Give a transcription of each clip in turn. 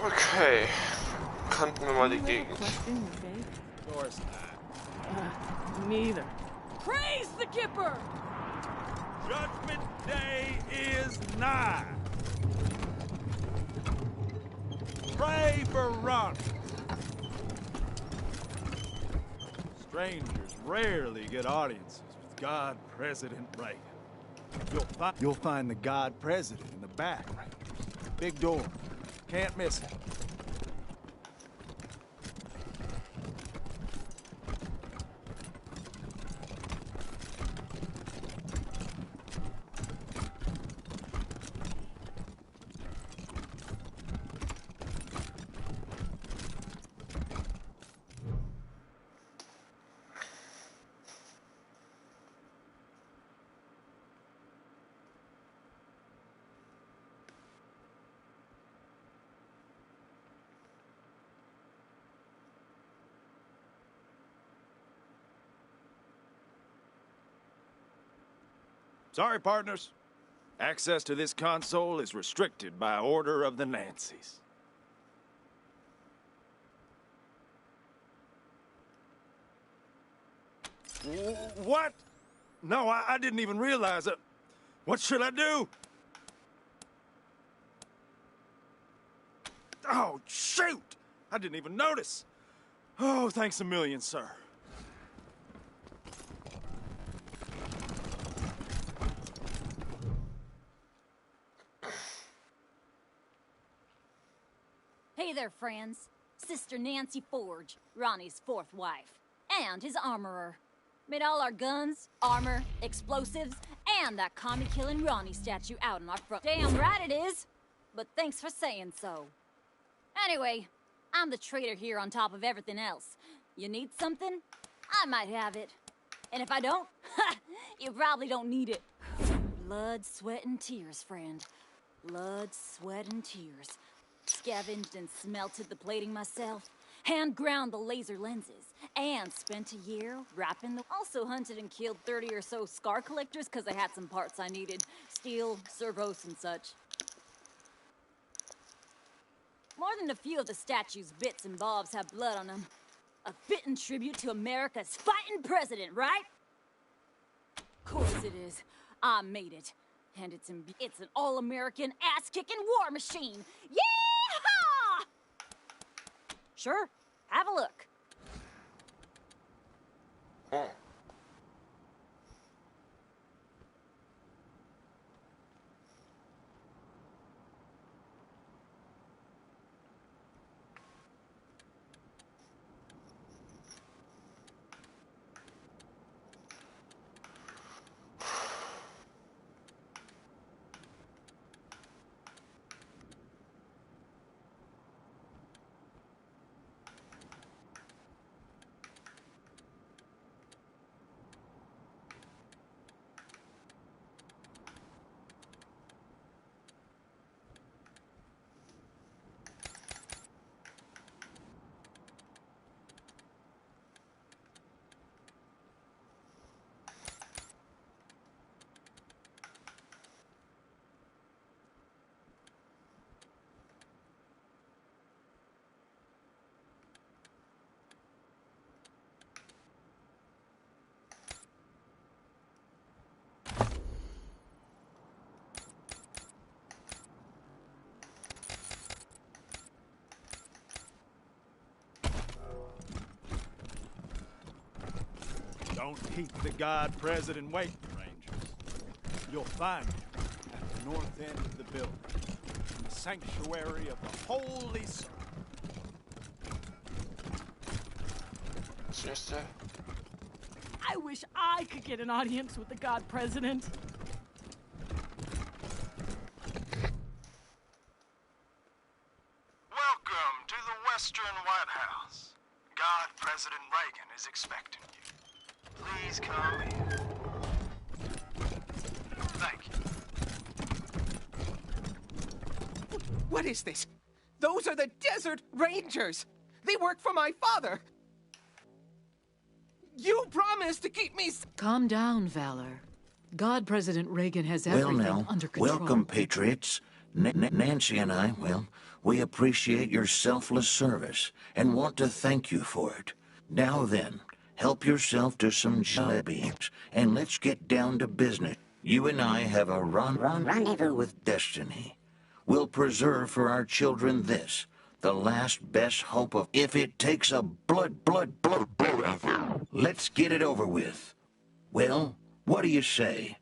Okay. Kannten wir mal die Gegend. Of course not. Me either. Praise the Gipper! Judgment Day is nigh. Pray for Ron. Strangers rarely get audiences with God President Reagan. You'll find the God President in the back, Rangers. Big door. Can't miss it. Sorry, partners. Access to this console is restricted by order of the Nancys. What? No, I didn't even realize it. What should I do? Oh, shoot! I didn't even notice. Oh, thanks a million, sir. Hey there, friends. Sister Nancy Forge, Ronnie's fourth wife, and his armorer. Made all our guns, armor, explosives, and that commie-killing Ronnie statue out in our front. Damn right it is! But thanks for saying so. Anyway, I'm the traitor here on top of everything else. You need something? I might have it. And if I don't, you probably don't need it. Blood, sweat, and tears, friend. Blood, sweat, and tears. Scavenged and smelted the plating myself, hand ground the laser lenses, and spent a year wrapping the... Also hunted and killed 30 or so scar collectors because I had some parts I needed. Steel, servos, and such. More than a few of the statue's bits and bobs have blood on them. A fitting tribute to America's fighting president, right? Of course it is. I made it. And it's an all-American, ass-kicking war machine. Yeehaw! Sure, have a look. Oh. Don't keep the God President waiting, Rangers. You'll find him at the north end of the building, in the sanctuary of the Holy Circle. Sister. I wish I could get an audience with the God President. Welcome to the Western White House. God President Reagan is expecting you. Please come in. Thank you. What is this? Those are the Desert Rangers! They work for my father! You promised to keep me... Calm down, Valor. God President Reagan has everything Well now, under control. welcome, patriots. Nancy and I, well, we appreciate your selfless service and want to thank you for it. Now then, help yourself to some jalebies and let's get down to business. You and I have a rendezvous with destiny. We'll preserve for our children this, the last best hope of if it takes a blood. Let's get it over with. Well, what do you say?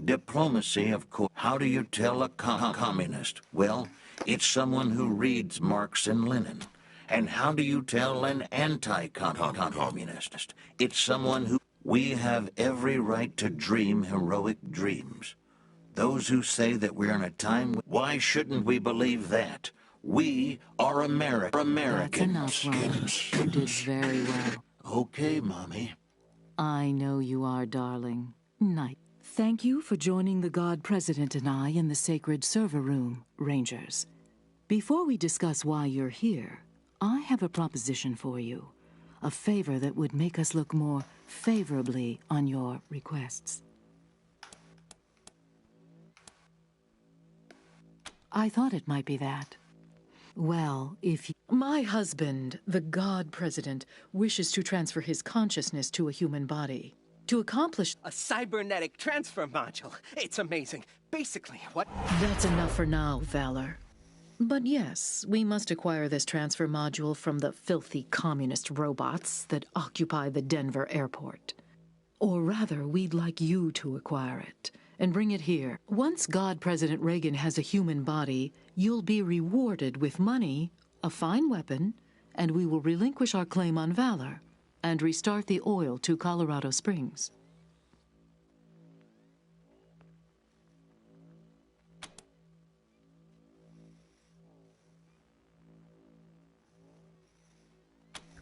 Diplomacy, of course. How do you tell a communist? Well, it's someone who reads Marx and Lenin. And how do you tell an anti-communist? It's someone who... We have every right to dream heroic dreams. Those who say that we're in a time... Why shouldn't we believe that? We are Americans. That's enough, Ron. You did very well. Okay, Mommy. I know you are, darling. Night. Thank you for joining the God President and I in the sacred server room, Rangers. Before we discuss why you're here, I have a proposition for you. A favor that would make us look more favorably on your requests. I thought it might be that. Well, if my husband, the God President, wishes to transfer his consciousness to a human body. To accomplish... A cybernetic transfer module. It's amazing. Basically, what... That's enough for now, Valor. But yes, we must acquire this transfer module from the filthy communist robots that occupy the Denver airport. Or rather, we'd like you to acquire it and bring it here. Once God President Reagan has a human body, you'll be rewarded with money, a fine weapon, and we will relinquish our claim on Valor and restart the oil to Colorado Springs.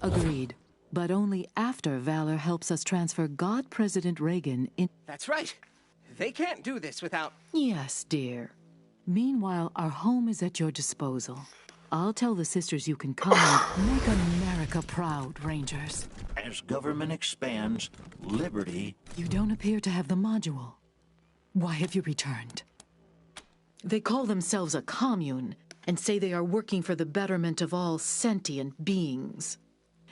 Agreed, but only after Valor helps us transfer God President Reagan in... That's right. They can't do this without... Yes, dear. Meanwhile, our home is at your disposal. I'll tell the sisters you can come and make America proud, Rangers. As government expands, liberty... You don't appear to have the module. Why have you returned? They call themselves a commune and say they are working for the betterment of all sentient beings.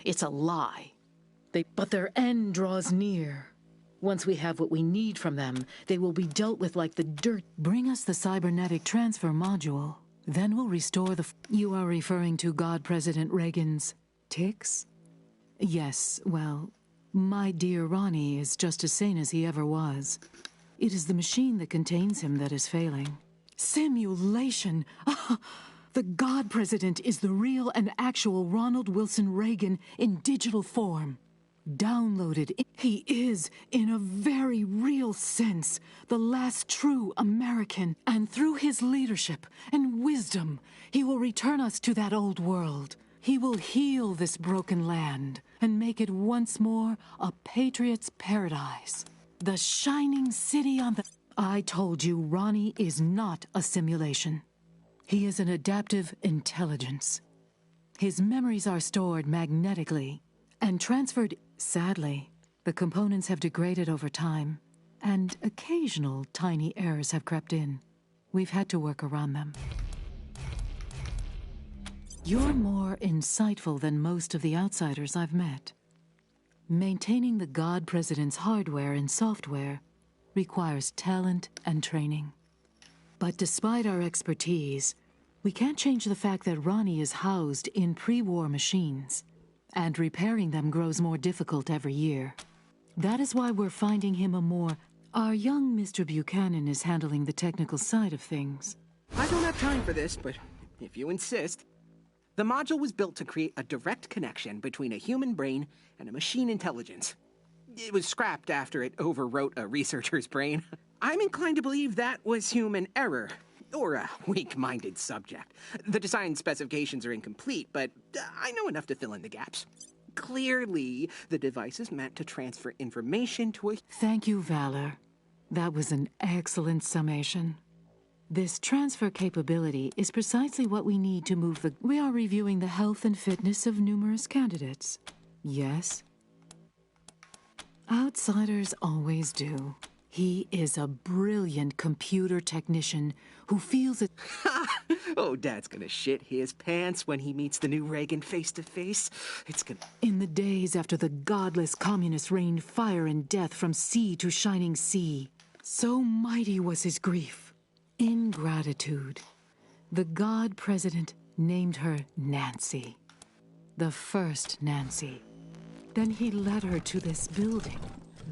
It's a lie. But their end draws near. Once we have what we need from them, they will be dealt with like the dirt. Bring us the cybernetic transfer module. Then we'll restore the... You are referring to God President Reagan's tics? Yes, well, my dear Ronnie is just as sane as he ever was. It is the machine that contains him that is failing. Simulation! The God President is the real and actual Ronald Wilson Reagan in digital form. Downloaded. He is, in a very real sense, the last true American. And through his leadership and wisdom, he will return us to that old world. He will heal this broken land and make it once more a patriot's paradise. The shining city on the... I told you Ronnie is not a simulation. He is an adaptive intelligence. His memories are stored magnetically and transferred... Sadly, the components have degraded over time, and occasional tiny errors have crept in. We've had to work around them. You're more insightful than most of the outsiders I've met. Maintaining the God President's hardware and software requires talent and training. But despite our expertise, we can't change the fact that Ronnie is housed in pre-war machines, and repairing them grows more difficult every year. That is why we're finding him a more... Our young Mr. Buchanan is handling the technical side of things. I don't have time for this, but if you insist. The module was built to create a direct connection between a human brain and a machine intelligence. It was scrapped after it overwrote a researcher's brain. I'm inclined to believe that was human error, or a weak-minded subject. The design specifications are incomplete, but I know enough to fill in the gaps. Clearly, the device is meant to transfer information to a... Thank you, Valor. That was an excellent summation. This transfer capability is precisely what we need to move the... We are reviewing the health and fitness of numerous candidates. Yes? Outsiders always do. He is a brilliant computer technician who feels it. Oh, Dad's gonna shit his pants when he meets the new Reagan face to face. It's gonna. In the days after the godless communists rained fire and death from sea to shining sea, so mighty was his grief. In gratitude, the God President named her Nancy. The first Nancy. Then he led her to this building,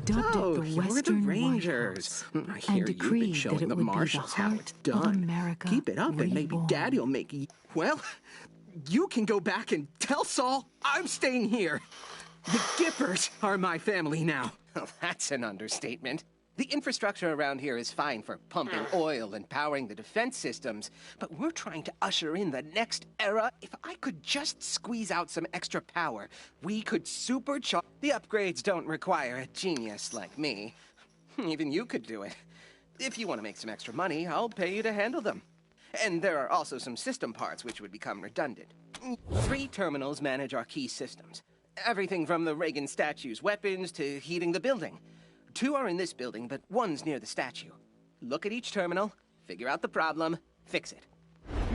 dubbed Oh, it the you're Western the White Rangers. House, I and hear you've been decreed showing that it the would be the marshals how heart it's of done. America Keep it up, and maybe reborn. Daddy'll make you. Well, you can go back and tell Saul I'm staying here. The Gippers are my family now. Well, that's an understatement. The infrastructure around here is fine for pumping oil and powering the defense systems, but we're trying to usher in the next era. If I could just squeeze out some extra power, we could supercharge. The upgrades don't require a genius like me. Even you could do it. If you want to make some extra money, I'll pay you to handle them. And there are also some system parts which would become redundant. 3 terminals manage our key systems. Everything from the Reagan statue's weapons to heating the building. 2 are in this building, but 1's near the statue. Look at each terminal, figure out the problem, fix it.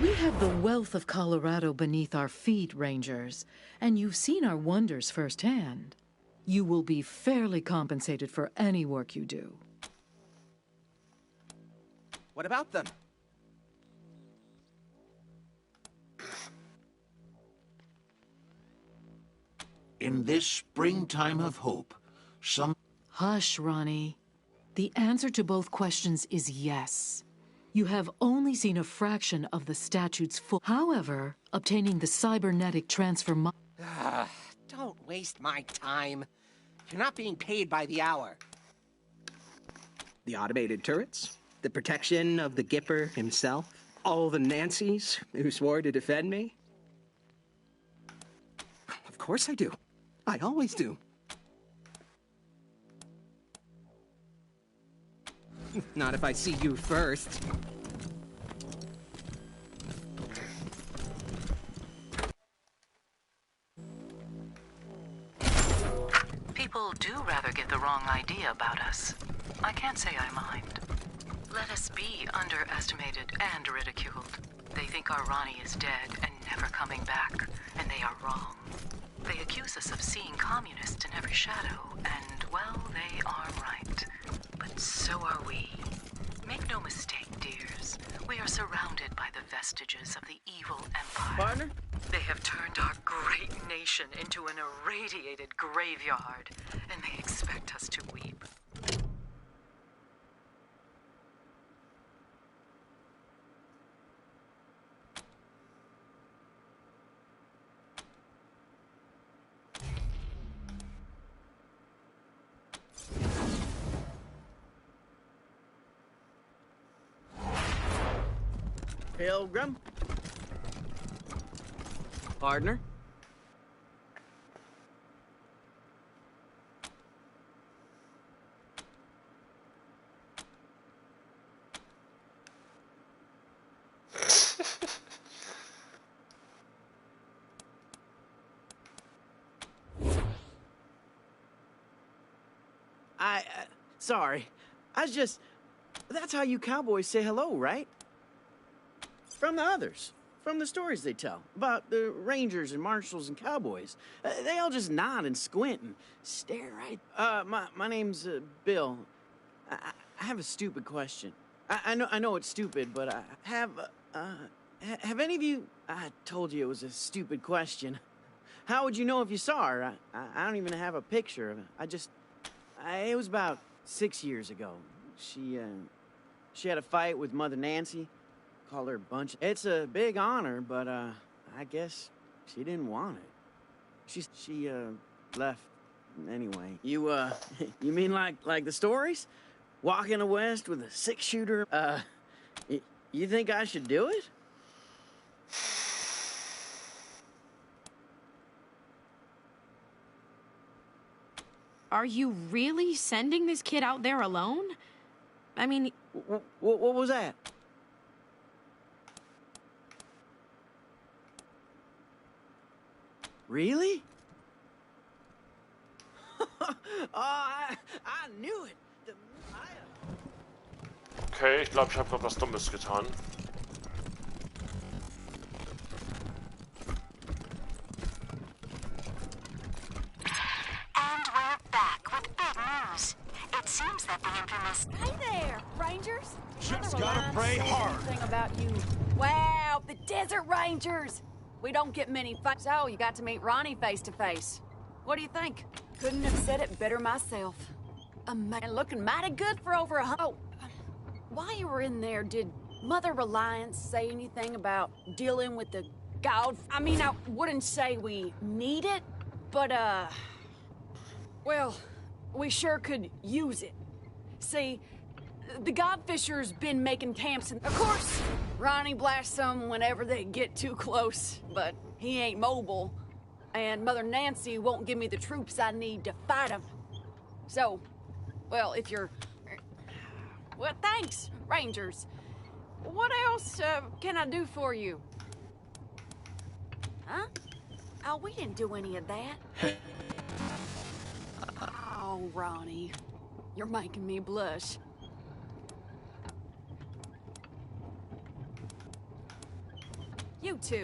We have the wealth of Colorado beneath our feet, Rangers, and you've seen our wonders firsthand. You will be fairly compensated for any work you do. What about them? In this springtime of hope, some Hush, Ronnie. The answer to both questions is yes. You have only seen a fraction of the statute's full. However, obtaining the cybernetic transfer. Don't waste my time. You're not being paid by the hour. The automated turrets, the protection of the Gipper himself, all the Nancys who swore to defend me. Of course I do. I always do. Not if I see you first. People do rather get the wrong idea about us. I can't say I mind. Let us be underestimated and ridiculed. They think our Ronnie is dead and never coming back, and they are wrong. They accuse us of seeing communists in every shadow, and, well, they are right. But so are we. Make no mistake, dears. We are surrounded by the vestiges of the evil empire. Partner? They have turned our great nation into an irradiated graveyard, and they expect us to weep. Pilgrim? Partner? Sorry. That's how you cowboys say hello, right? From the others. From the stories they tell about the rangers and marshals and cowboys. They all just nod and squint and stare right. My name's Bill. I have a stupid question. I know it's stupid, but I have any of you... I told you it was a stupid question. How would you know if you saw her? I don't even have a picture of her. It was about 6 years ago. She had a fight with Mother Nancy. Called her a bunch. It's a big honor, but I guess she didn't want it. She left anyway. You mean like the stories? Walking the West with a 6-shooter? You think I should do it? Are you really sending this kid out there alone? I mean... What was that? Really? I knew it. Okay, ich glaube, ich habe gerade was Dummes getan. And we're back with big news. It seems that the infamous... Hey there, Rangers. Just gotta pray hard. Thing about you. Wow, the Desert Rangers. We don't get many fights. Oh, you got to meet Ronnie face to face. What do you think? Couldn't have said it better myself. A man looking mighty good for over a... Oh, while you were in there, did Mother Reliance say anything about dealing with the god? I mean, I wouldn't say we need it, but, well, we sure could use it. See, the Godfisher's been making camps, and of course, Ronnie blasts them whenever they get too close, but he ain't mobile, and Mother Nancy won't give me the troops I need to fight him. So, well, if you're... Well, thanks, Rangers. What else can I do for you? Huh? Oh, we didn't do any of that. Oh, Ronnie, you're making me blush. You too.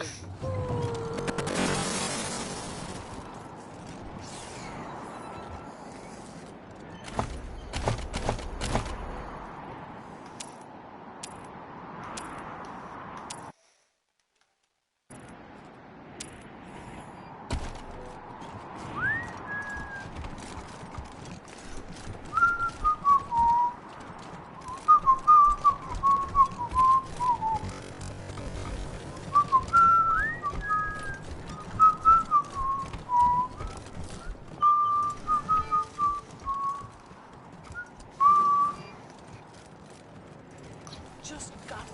Just got...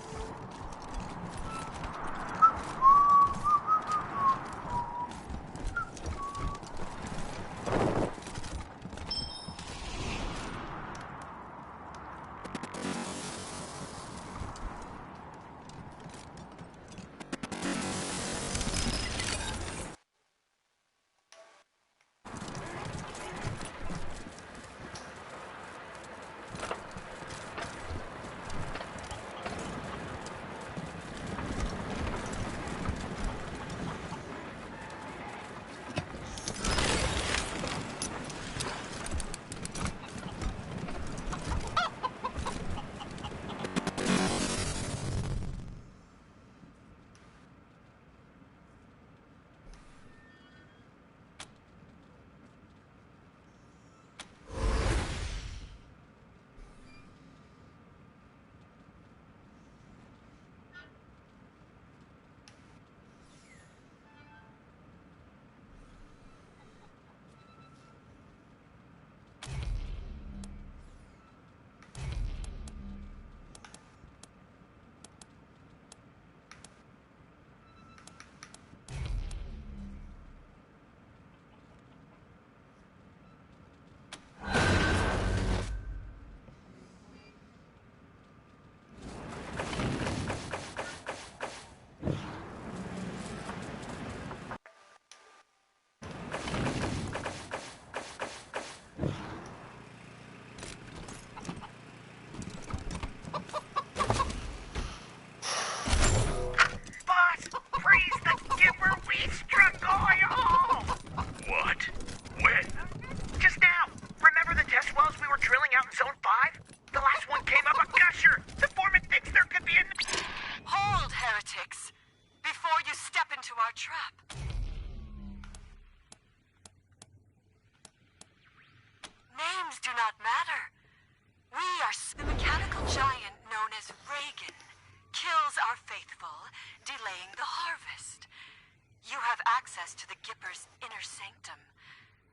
To the Gipper's inner sanctum.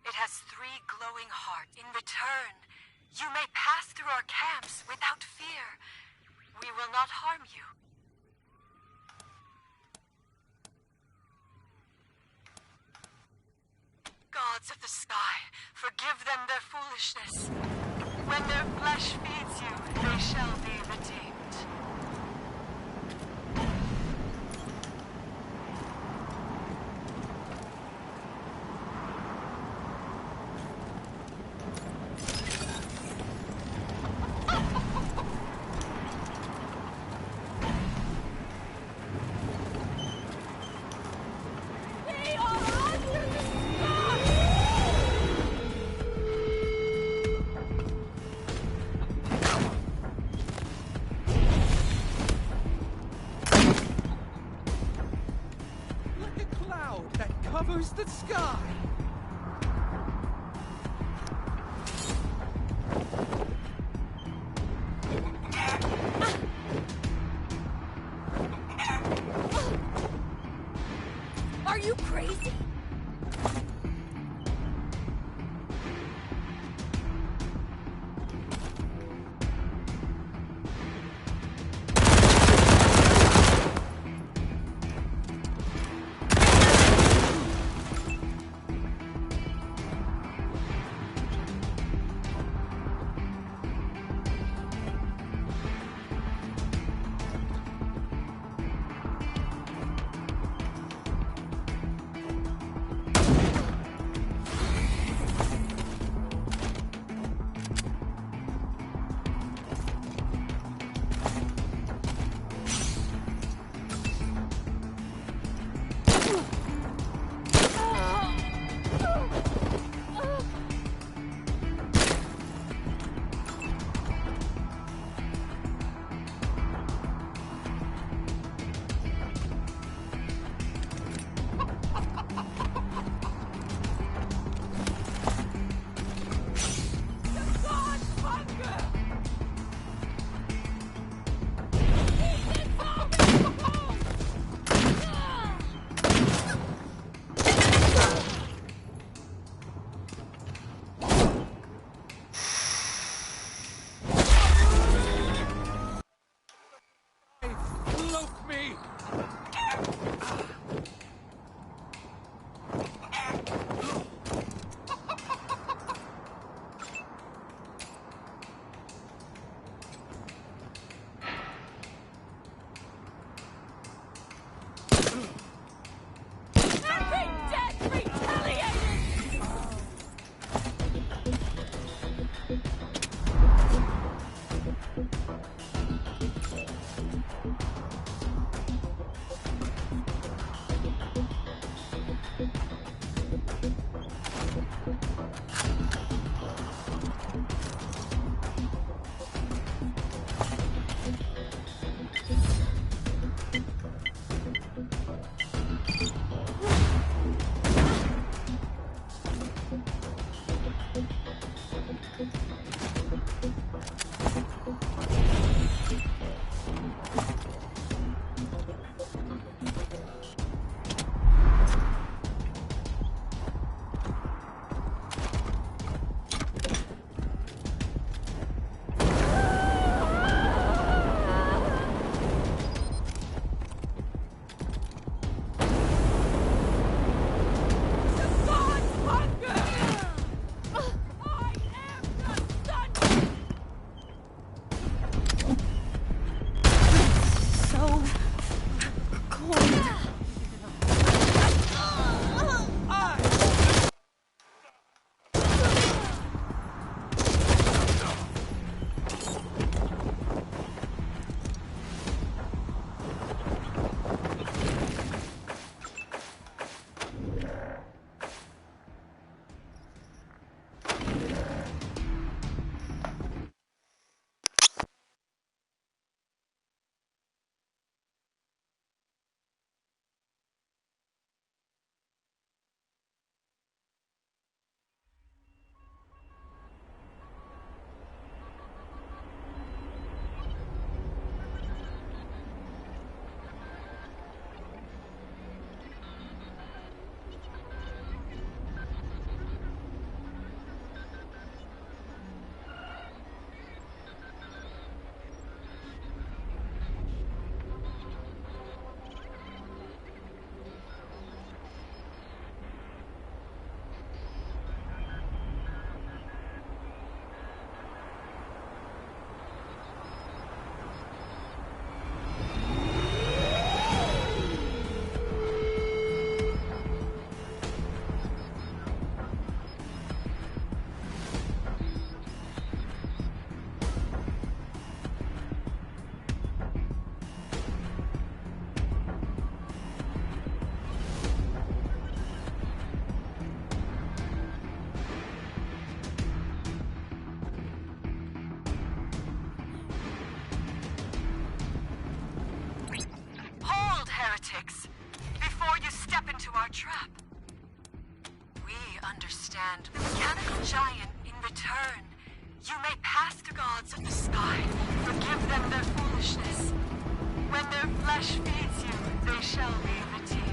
It has 3 glowing hearts. In return, you may pass through our camps without fear. We will not harm you. Gods of the sky, forgive them their foolishness. When their flesh feeds you, they shall be redeemed. Who's the sky? Are you crazy? Hold, heretics! Before you step into our trap. understand. The mechanical giant, in return, you may pass the gods of the sky, forgive them their foolishness. When their flesh feeds you, they shall be redeemed.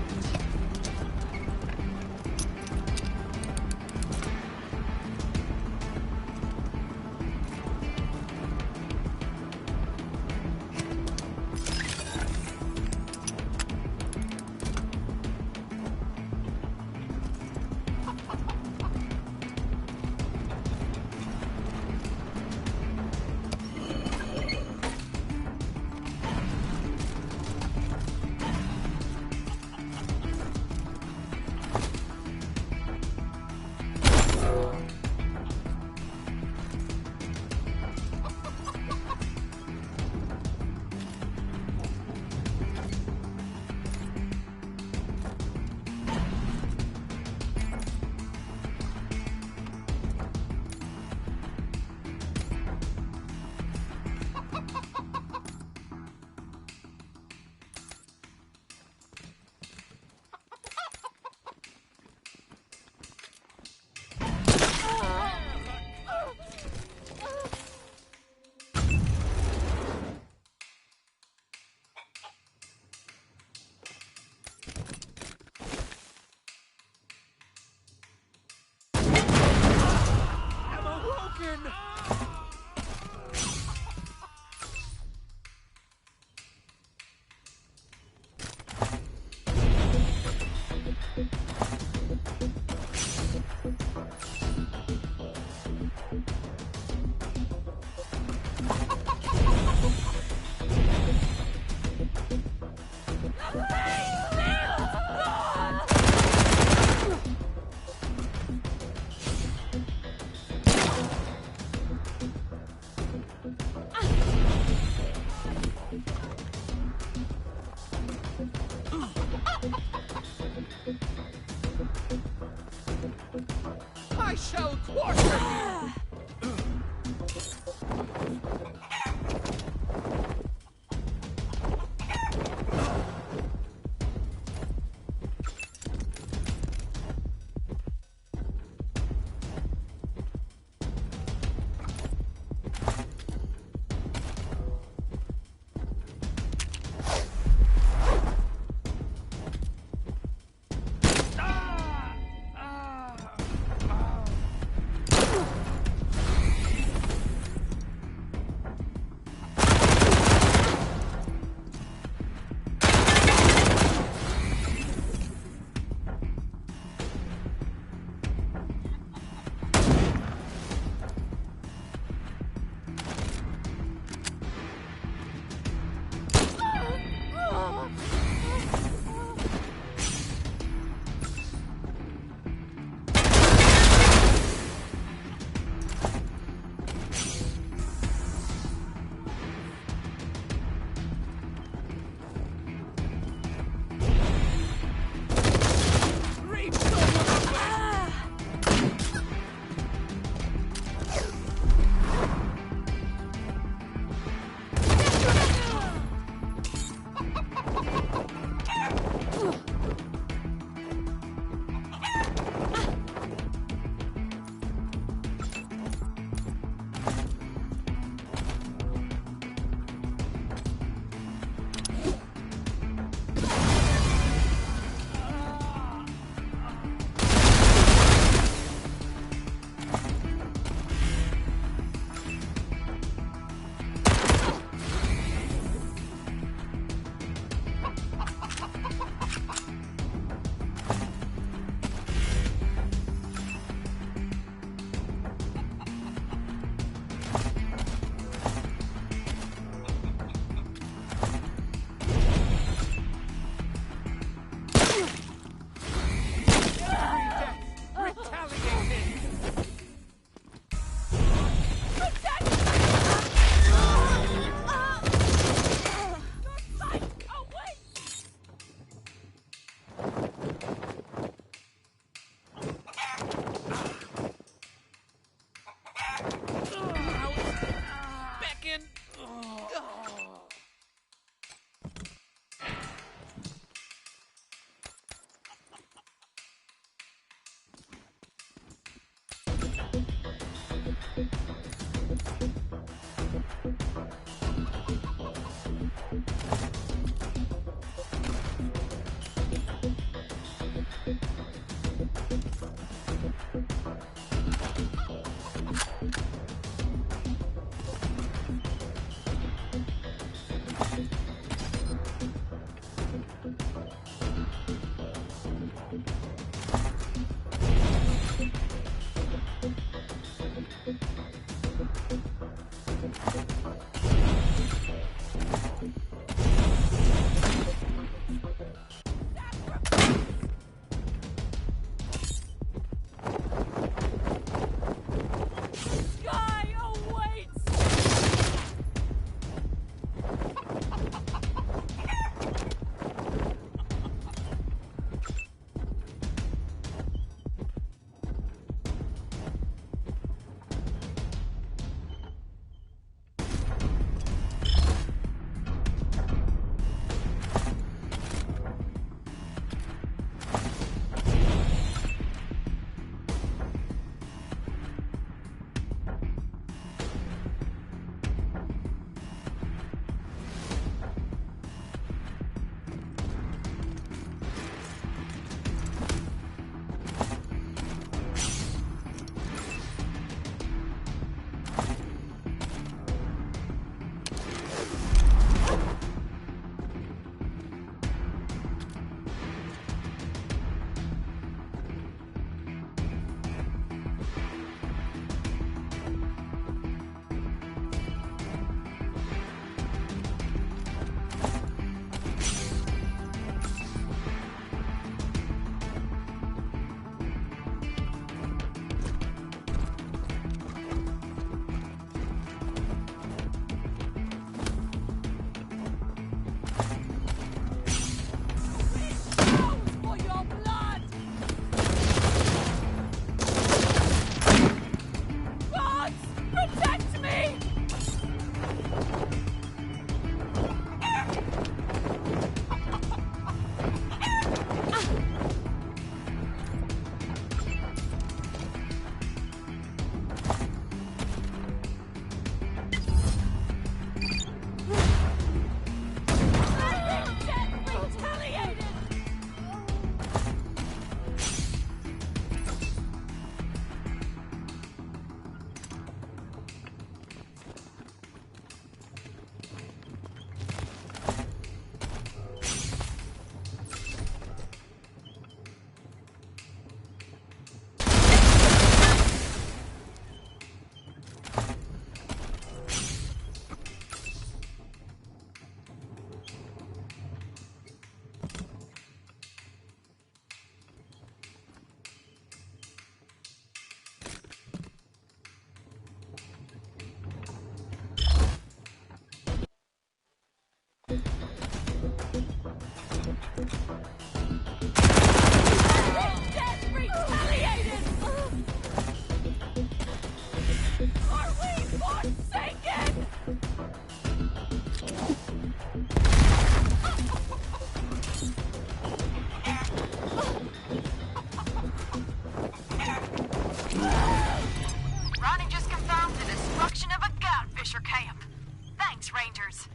gibbers.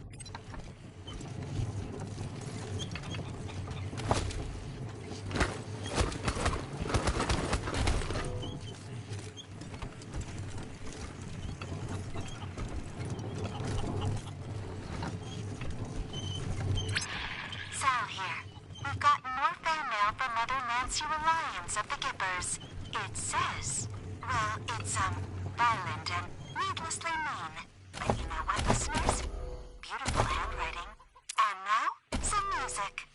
Sal here. We've gotten more fan mail from Mother Nancy Reliance of the Gibbers. It says, well, it's, violent and needlessly mean. But you know what, listeners? Beautiful handwriting. And now, some music.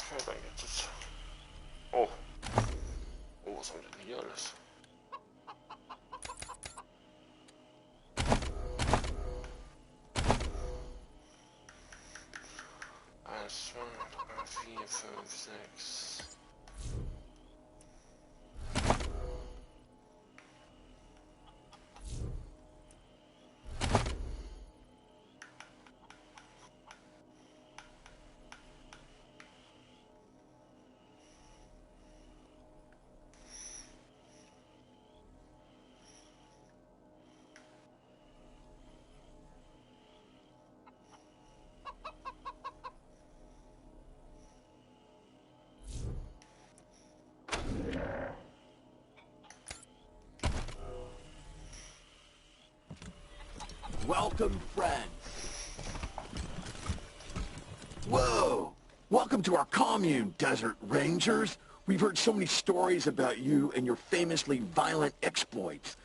Okay, dann geht es. Oh. Oh, was haben wir denn hier alles? Eins, zwei, drei, vier, fünf, sechs. Welcome, friends. Whoa! Welcome to our commune, Desert Rangers. We've heard so many stories about you and your famously violent exploits.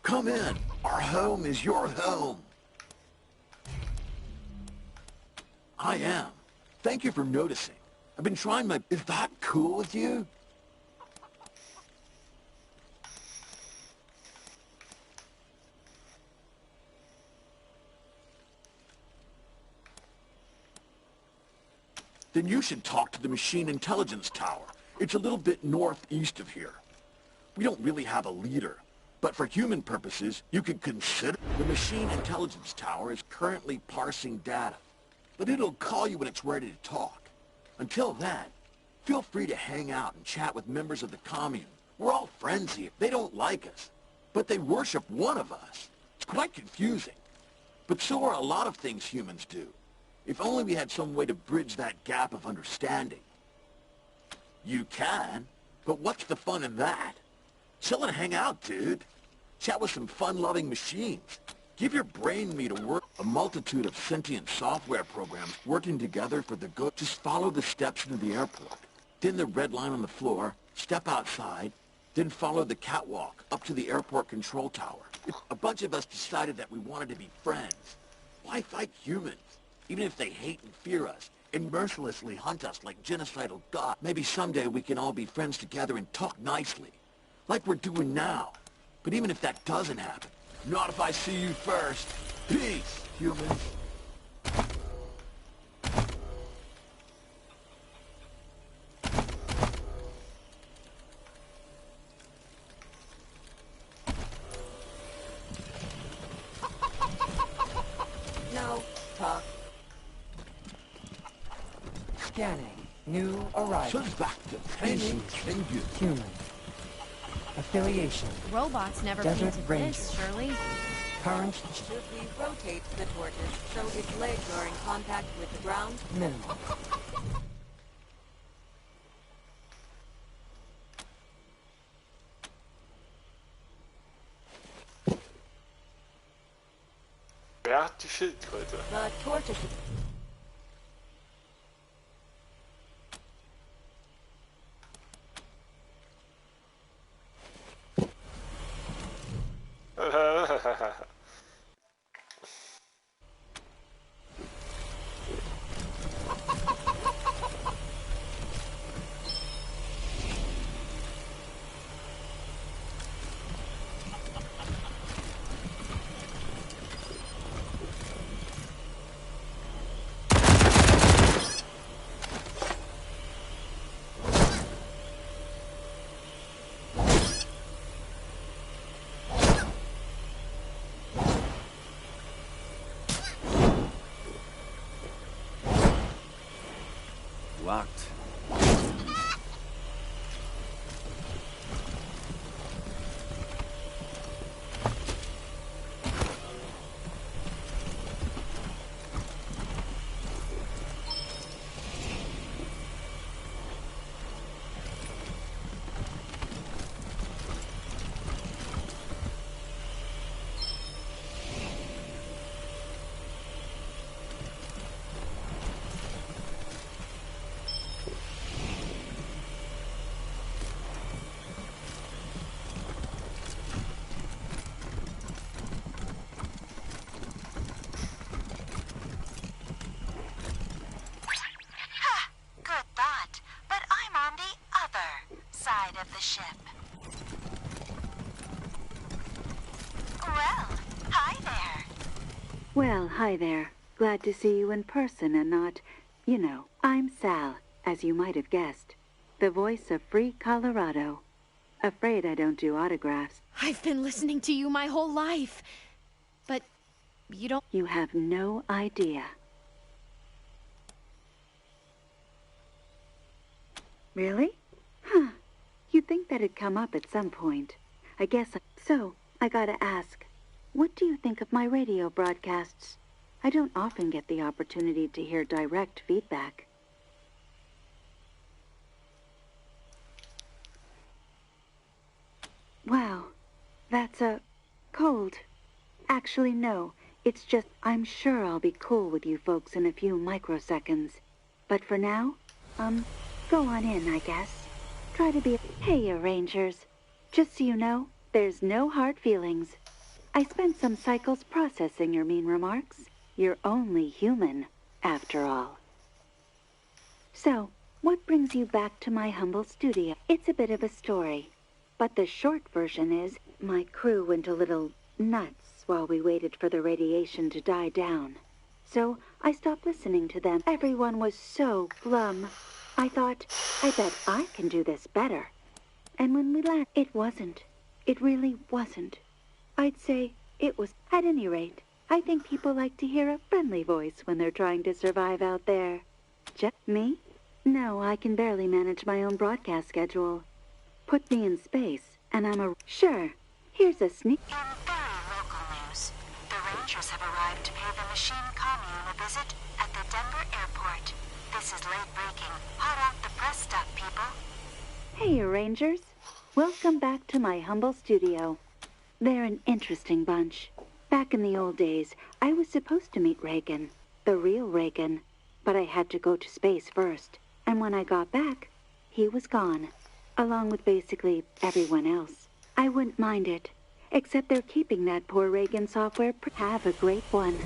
Come in. Our home is your home. I am. Thank you for noticing. I've been trying my... Is that cool with you? Then you should talk to the Machine Intelligence Tower. It's a little bit northeast of here. We don't really have a leader, but for human purposes, you could consider... The Machine Intelligence Tower is currently parsing data, but it'll call you when it's ready to talk. Until then, feel free to hang out and chat with members of the commune. We're all friends here. They don't like us, but they worship one of us. It's quite confusing. But so are a lot of things humans do. If only we had some way to bridge that gap of understanding. You can, but what's the fun in that? Chill and hang out, dude. Chat with some fun-loving machines. Give your brain meat a work. A multitude of sentient software programs working together for the good. Just follow the steps into the airport. Then the red line on the floor, step outside, then follow the catwalk up to the airport control tower. A bunch of us decided that we wanted to be friends. Why fight humans? Even if they hate and fear us, and mercilessly hunt us like genocidal gods. Maybe someday we can all be friends together and talk nicely, like we're doing now. But even if that doesn't happen, not if I see you first. Peace, humans. No talk. Scanning. New arrival. Species. Human. Affiliation. Robots never Desert painted Ranger. this, surely. Current Should we rotate the tortoise so its legs are in contact with the ground? minimal. Wer hat die Schildkröte? The tortoise. Locked. Good thought, but I'm on the other side of the ship. Well, hi there. Well, hi there. Glad to see you in person and not, you know. I'm Sal, as you might have guessed. The voice of Free Colorado. Afraid I don't do autographs. I've been listening to you my whole life. But you don't... You have no idea. Really? Huh. You'd think that'd come up at some point. I guess... So, I gotta ask, what do you think of my radio broadcasts? I don't often get the opportunity to hear direct feedback. Wow, that's cold. Actually, no, It's just, I'm sure I'll be cool with you folks in a few microseconds. But for now, go on in, I guess. Try to be... Hey, you Rangers. Just so you know, there's no hard feelings. I spent some cycles processing your mean remarks. You're only human, after all. So, what brings you back to my humble studio? It's a bit of a story, but the short version is my crew went a little nuts while we waited for the radiation to die down. So I stopped listening to them. Everyone was so glum. I thought, I bet I can do this better. And when we left, it wasn't. It really wasn't. I'd say it was. At any rate, I think people like to hear a friendly voice when they're trying to survive out there. Just me? No, I can barely manage my own broadcast schedule. Put me in space, and I'm a... Sure, here's a sneak... In very local news, the Rangers have arrived to pay the Machine Commune a visit at the Denver airport. This is late breaking. Hot off the press stuff, people. Hey, Rangers. Welcome back to my humble studio. They're an interesting bunch. Back in the old days, I was supposed to meet Reagan, the real Reagan, but I had to go to space first. And when I got back, he was gone, along with basically everyone else. I wouldn't mind it, except they're keeping that poor Reagan software. Have a great one.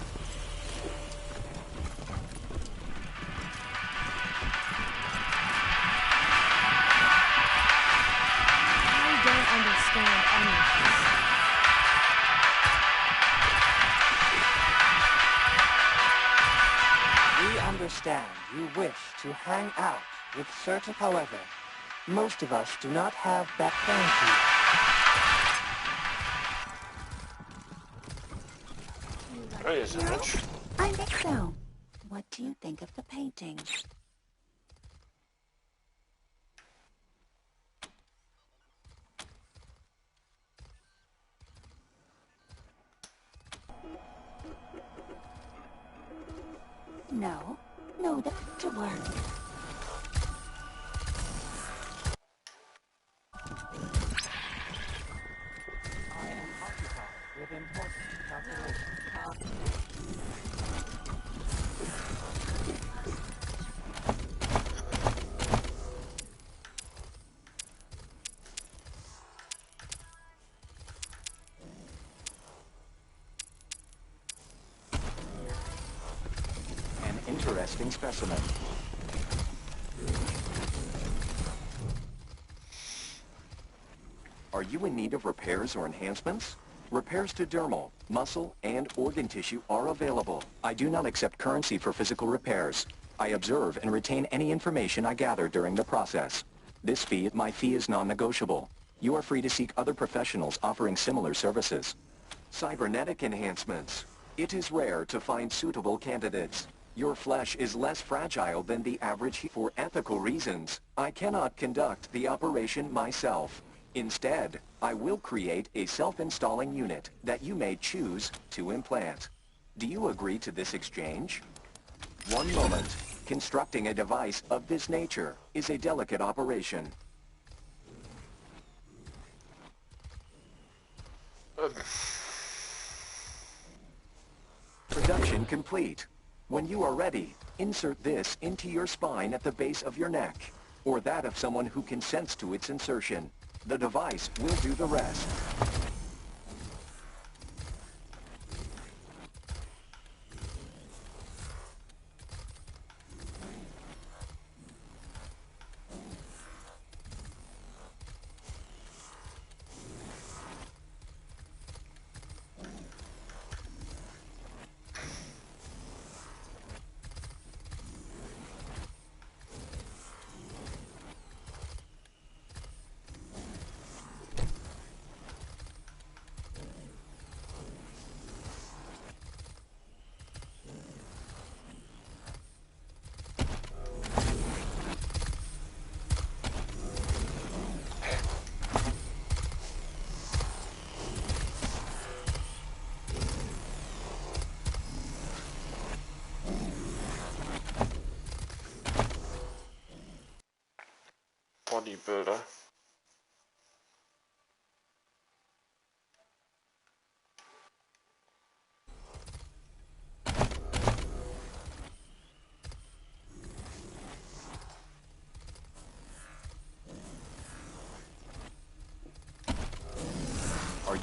I don't understand any of this. We understand you wish to hang out with certain... However, most of us do not have that fancy. There is a bunch. I think so. What do you think of the painting? No, that's to work. I am occupied with important calculations. An interesting specimen. Are you in need of repairs or enhancements? Repairs to dermal, muscle, and organ tissue are available. I do not accept currency for physical repairs. I observe and retain any information I gather during the process. My fee is non-negotiable. You are free to seek other professionals offering similar services. Cybernetic enhancements. It is rare to find suitable candidates. Your flesh is less fragile than the average. For ethical reasons, I cannot conduct the operation myself. Instead, I will create a self-installing unit that you may choose to implant. Do you agree to this exchange? One moment. Constructing a device of this nature is a delicate operation. Production complete. When you are ready, insert this into your spine at the base of your neck, or that of someone who consents to its insertion. The device will do the rest. Bodybuilder.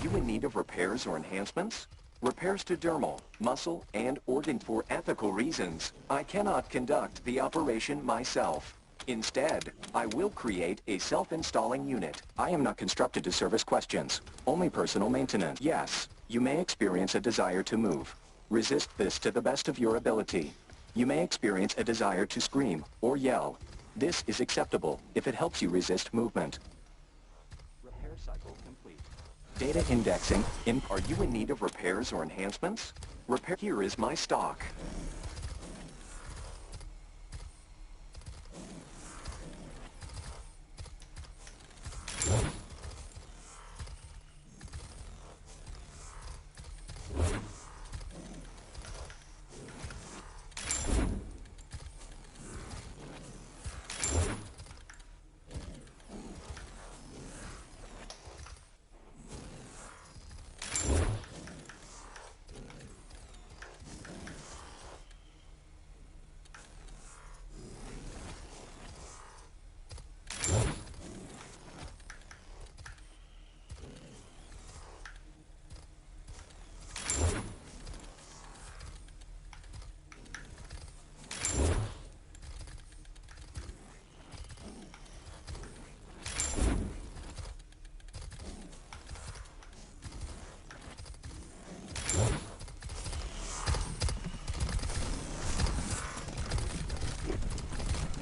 you in need of repairs or enhancements? Repairs to dermal, muscle, and organ for ethical reasons. I cannot conduct the operation myself. Instead, I will create a self-installing unit. I am not constructed to service questions, only personal maintenance. Yes, you may experience a desire to move. Resist this to the best of your ability. You may experience a desire to scream or yell. This is acceptable if it helps you resist movement. Repair cycle complete. Data indexing. Are you in need of repairs or enhancements? Here is my stock.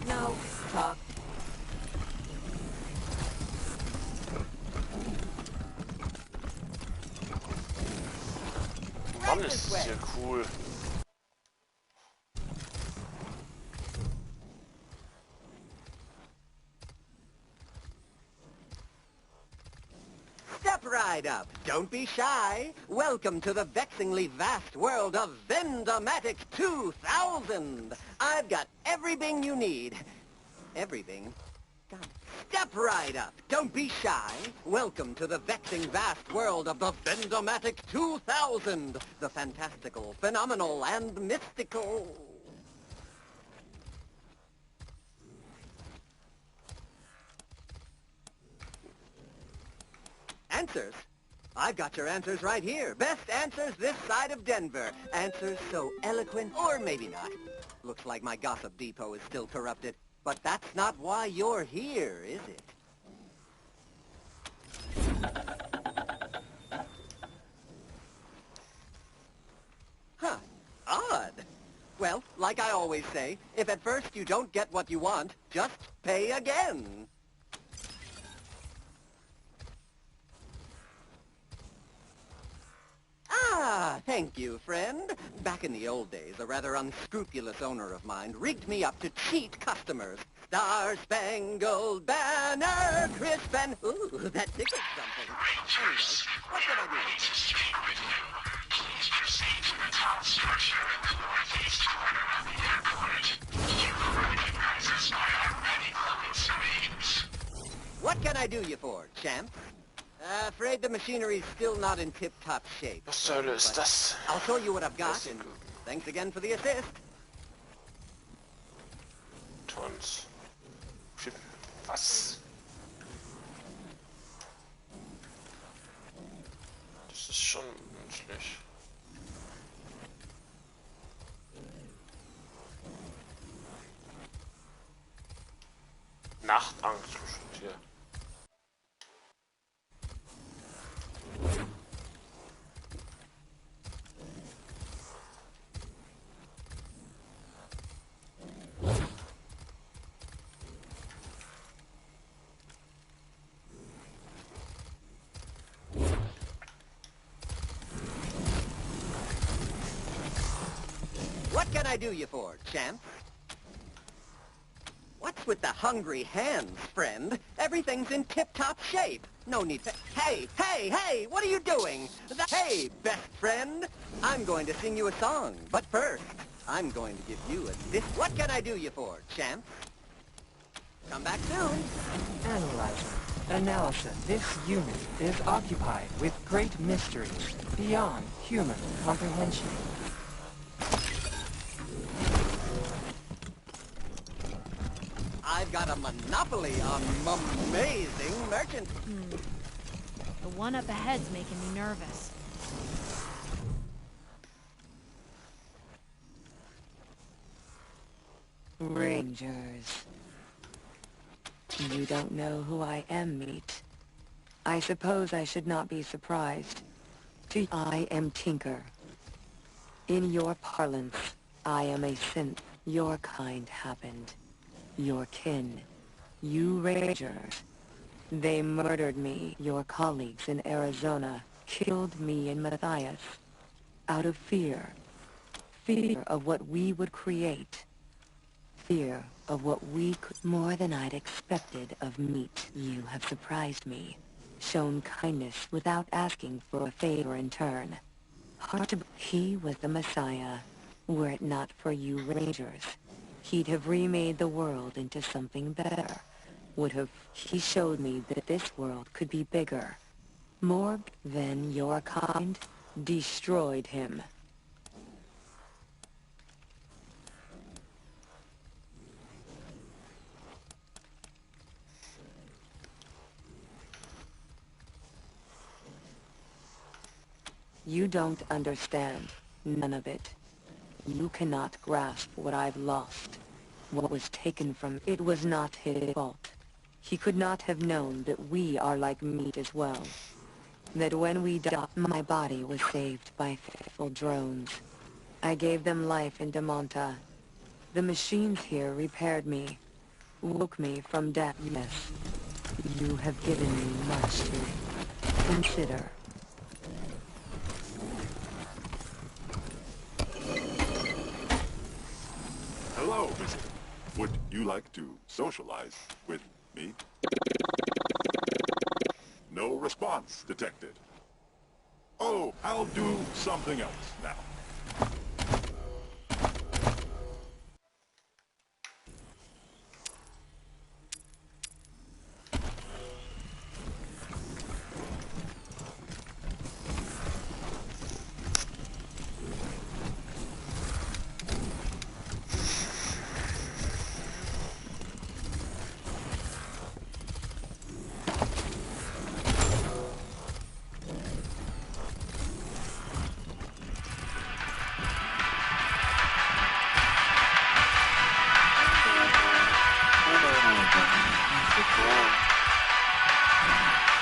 Now, talk. Mann, ist das hier cool. Step right up. Don't be shy. Welcome to the vexingly vast world of Vendomatic 2000. I've got everything you need. Everything? God. Step right up. Don't be shy. Welcome to the vexing vast world of the Vendomatic 2000. The fantastical, phenomenal, and mystical. Answers? I've got your answers right here. Best answers this side of Denver. Answers so eloquent, or maybe not. Looks like my gossip depot is still corrupted. But that's not why you're here, is it? Huh. Odd. Well, like I always say, if at first you don't get what you want, just pay again. Ah, thank you, friend. Back in the old days, a rather unscrupulous owner of mine rigged me up to cheat customers. Star-Spangled Banner, crisp and... Ooh, that tickled something. Anyway, what can I do? Please proceed to the top structure in the northeast corner of the airport. You will recognize us by our many glowing screens. What can I do you for, champ? Afraid the machinery's still not in tip-top shape. Was zur Hölle ist das? I'll show you what I've got, and thanks again for the assist. Tons. Was? Das ist schon menschlich. Nachtangst bestimmt hier. What can I do you for, champ? What's with the hungry hands, friend? Everything's in tip-top shape. No need to... Hey, hey, hey! What are you doing? Hey, best friend! I'm going to sing you a song, but first, I'm going to give you a... What can I do you for, champ? Come back soon. Analyzer. Analysis. This unit is occupied with great mysteries beyond human comprehension. I've got a monopoly on amazing merchants. The one up ahead's making me nervous. Rangers. You don't know who I am, Meat. I suppose I should not be surprised. I am Tinker. In your parlance, I am a synth. Your kind happened. Your kin. You Rangers. They murdered me. Your colleagues in Arizona killed me and Matthias. Out of fear. Fear of what we would create. Fear of what we could... More than I'd expected of Meat. You have surprised me. Shown kindness without asking for a favor in turn. Hard to... He was the Messiah. Were it not for you Rangers, he'd have remade the world into something better. Would have... He showed me that this world could be bigger. More than your kind destroyed him. You don't understand. None of it. You cannot grasp what I've lost. What was taken from... It was not his fault. He could not have known that we are like Meat as well. That when we died, my body was saved by faithful drones. I gave them life in Damonta. The machines here repaired me. Woke me from death. Yes. You have given me much to consider. Hello, visitor. Would you like to socialize with me? No response detected. Oh, I'll do something else now.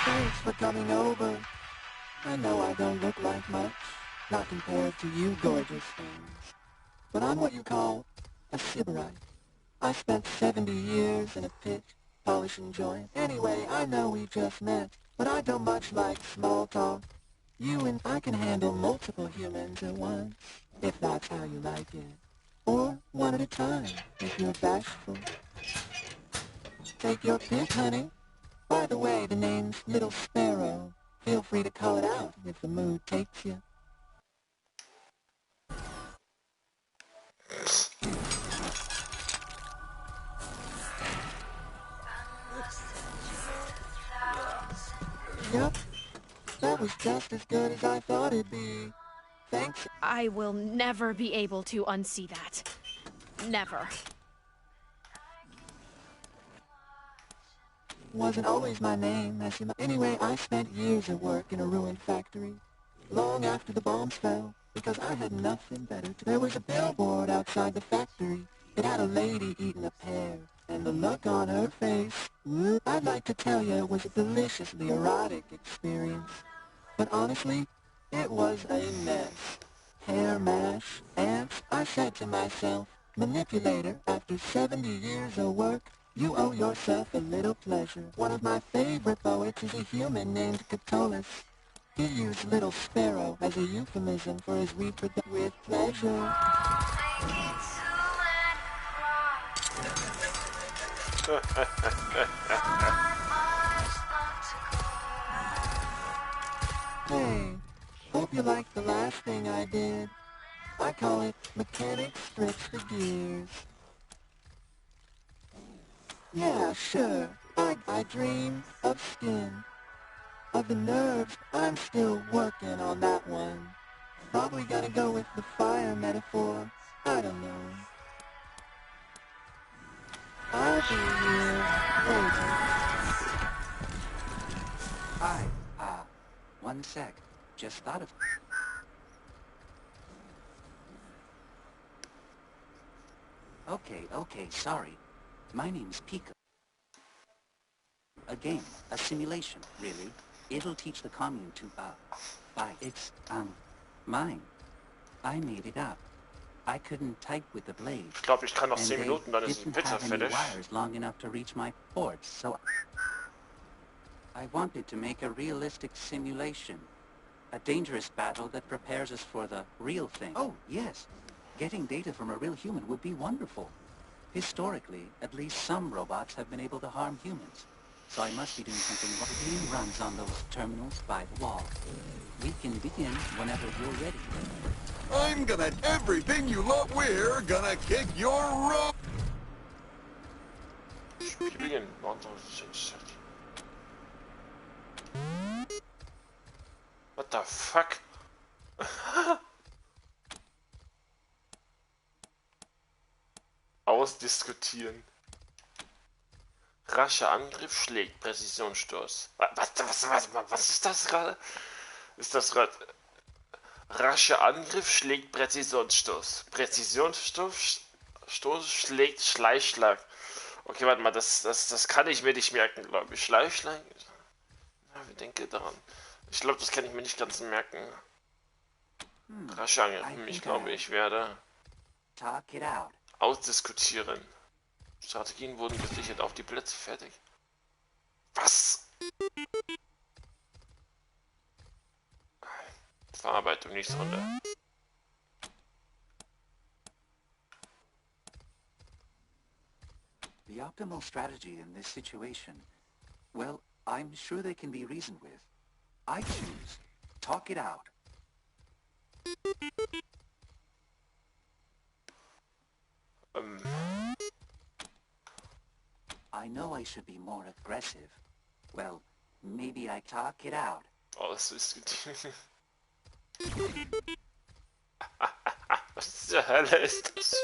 Thanks for coming over. I know I don't look like much, not compared to you gorgeous things. But I'm what you call a sybarite. I spent 70 years in a pit, polishing joint. Anyway, I know we just met, but I don't much like small talk. You and I can handle multiple humans at once, if that's how you like it. Or one at a time, if you're bashful. Take your pick, honey. By the way, the name's Little Sparrow. Feel free to call it out if the mood takes you. Yep, that was just as good as I thought it'd be. Thanks. I will never be able to unsee that. Never. Wasn't always my name, as you might. Anyway, I spent years at work in a ruined factory, long after the bombs fell, because I had nothing better to do. There was a billboard outside the factory. It had a lady eating a pear, and the look on her face. I'd like to tell you it was a deliciously erotic experience. But honestly, it was a mess. Hair mash, ants, I said to myself, manipulator, after 70 years of work, you owe yourself a little pleasure. One of my favorite poets is a human named Catullus. He used Little Sparrow as a euphemism for his reproduction with pleasure. Hey, hope you liked the last thing I did. I call it Mechanics Stretch the Gears. Yeah, sure. I dream of skin. Of the nerves, I'm still working on that one. Probably gotta go with the fire metaphor. I don't know. I'll be here later. Hi, one sec. Just thought of... Okay, sorry. My name's Pika. A game, a simulation, really. It'll teach the commune to, it's, mine. I made it up. I couldn't type with the blades. Ich glaube, ich kann noch 10 and Minuten, dann ist die didn't Pizza have any fertig. wires long enough to reach my ports, so I wanted to make a realistic simulation. A dangerous battle that prepares us for the real thing. Oh, yes. Getting data from a real human would be wonderful. Historically, at least some robots have been able to harm humans. So I must be doing something wrong. The game runs on those terminals by the wall. We can begin whenever you're ready. I'm gonna... Everything you love, we're gonna kick your rope! Spielen. What the fuck? Ausdiskutieren. Rascher Angriff schlägt Präzisionsstoß. Was ist das gerade? Ist das gerade... Rascher Angriff schlägt Präzisionsstoß. Präzisionsstoß schlägt Schleichschlag. Okay, warte mal, das kann ich mir nicht merken, glaube ich. Schleichschlag? Ich denke daran. Ich glaube, das kann ich mir nicht ganz merken. Rascher Angriff. Ich glaube, ich werde ausdiskutieren. Strategien wurden gesichert, auf die Plätze fertig. Was? Verarbeitung, nichts runter. The optimal strategy in this situation, well, I'm sure they can be reasoned with. I choose, talk it out. I know I should be more aggressive. Well, maybe I talk it out. Ausdiskutieren. Was zur Hölle ist das?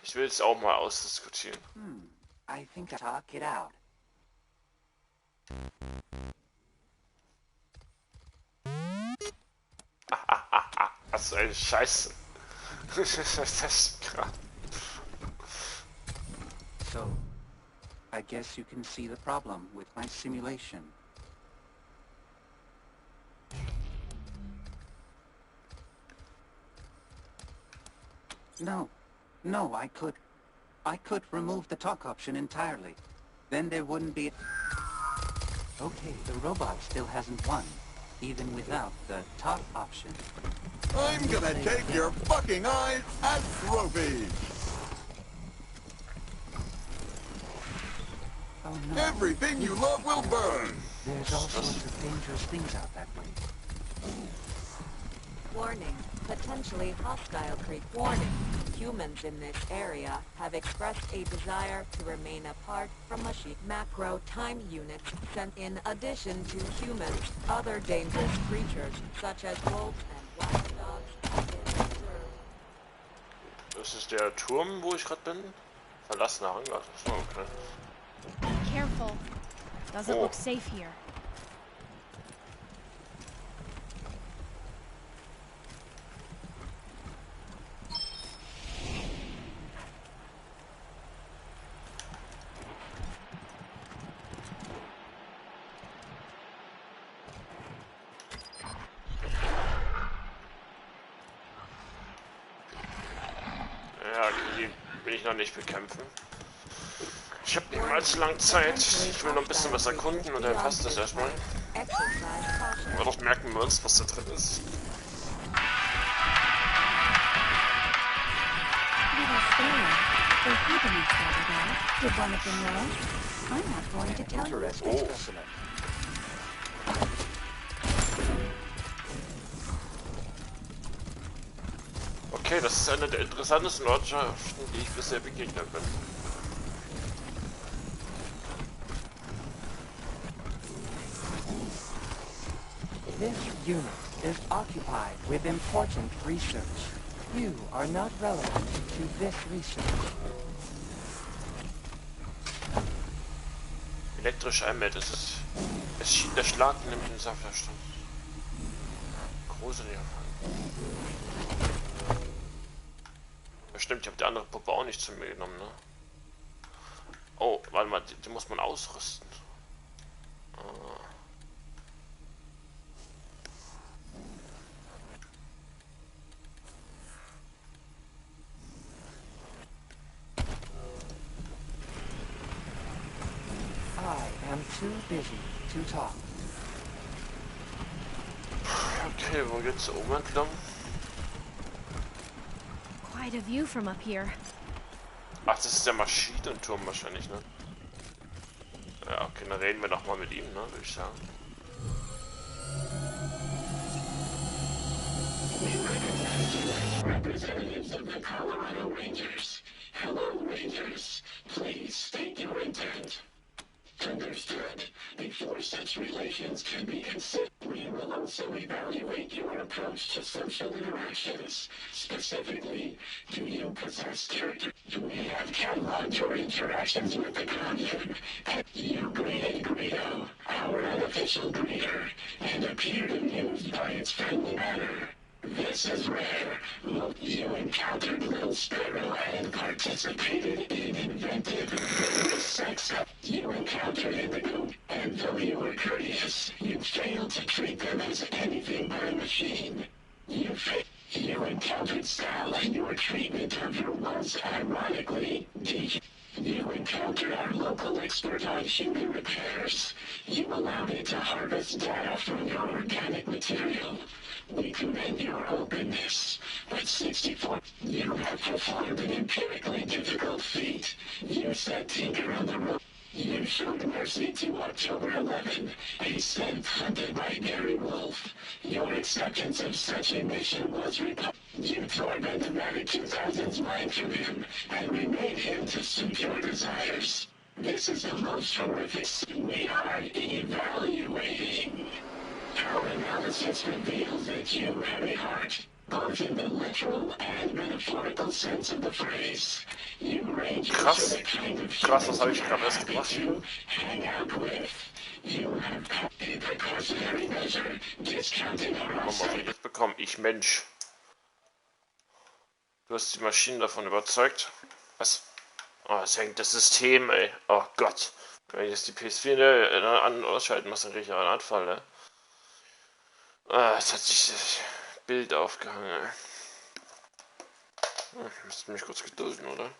Ich will es auch mal ausdiskutieren. I think I talk it out. Was für eine Scheiße. Was ist das gerade? So, I guess you can see the problem with my simulation. No, I could remove the talk option entirely. Then there wouldn't be... Okay, the robot still hasn't won, even without the talk option. I'm gonna take your fucking eyes as trophies! Oh no. Everything you love will burn! There's all sorts of dangerous things out that way. Warning. Potentially hostile creep. Warning. Humans in this area have expressed a desire to remain apart from machine macro time units sent in addition to humans. Other dangerous creatures, such as wolves and wild dogs, have been observed. Das ist der Turm, wo ich gerade bin. Verlassener Hangar. So, okay. Careful. Doesn't look safe here. Ja, die will ich noch nicht bekämpfen. Ich habe nicht allzu lange Zeit. Ich will noch ein bisschen was erkunden und dann passt das erstmal. Aber doch merken wir uns, was da drin ist. Okay, das ist eine der interessantesten Ortschaften, die ich bisher begegnet bin. This unit is occupied with important research. You are not relevant to this research. Elektrisch einmäht, das ist... Es schien der Schlag nimmt den Safterstand. Gruseliger Fall. Ja, stimmt, ich habe die andere Puppe auch nicht zu mir genommen, ne? Oh, warte mal, die muss man ausrüsten. I am too busy to talk. Okay, wo geht's oben entlang? Quite a view from up here. Ach, das ist der Maschinenturm wahrscheinlich, ne? Ja, okay, dann reden wir doch mal mit ihm, ne, würde ich sagen. Representatives of the Colorado Rangers. Hello, Rangers. Please state your intent. Understood. Before such relations can be considered, we will also evaluate your approach to social interactions. Specifically, do you possess character? You may have cataloged your interactions with the commune. You greeted Greedo, our unofficial greeter, and appeared amused by its friendly manner. This is rare. Look, you encountered Little Sparrow and participated in inventive sex. You encountered Indigo, and though you were courteous, you failed to treat them as anything but a machine. You encountered Sal, and your treatment of her was, ironically, You encountered our local expert on human repairs. You allowed it to harvest data from your organic material. We commend your openness. At 64, you have performed an empirically difficult feat. You set Tinker on the road. You showed mercy to October 11, a synth hunted by Gary Wolf. Your acceptance of such a mission was You tore Mathematic 2000's mind from him, and remade him to suit your desires. This is the most horrific we are evaluating. Our analysis reveals that you have a heart, both in the literal and metaphorical sense of the phrase. You range into the kind of Krass, was habe ich gerade erst gemacht? to hang out with. You have a precautionary measure, discounting our outside. Das bekomme ich, Mensch. Du hast die Maschinen davon überzeugt. Was? Oh, es hängt das System, ey. Oh Gott. Wenn ich jetzt die PS4 an- und ausschalten muss, dann kriege ich einen Anfall, ey. Ah, es hat sich das Bild aufgehangen, ey. Ich müsste mich kurz gedulden, oder?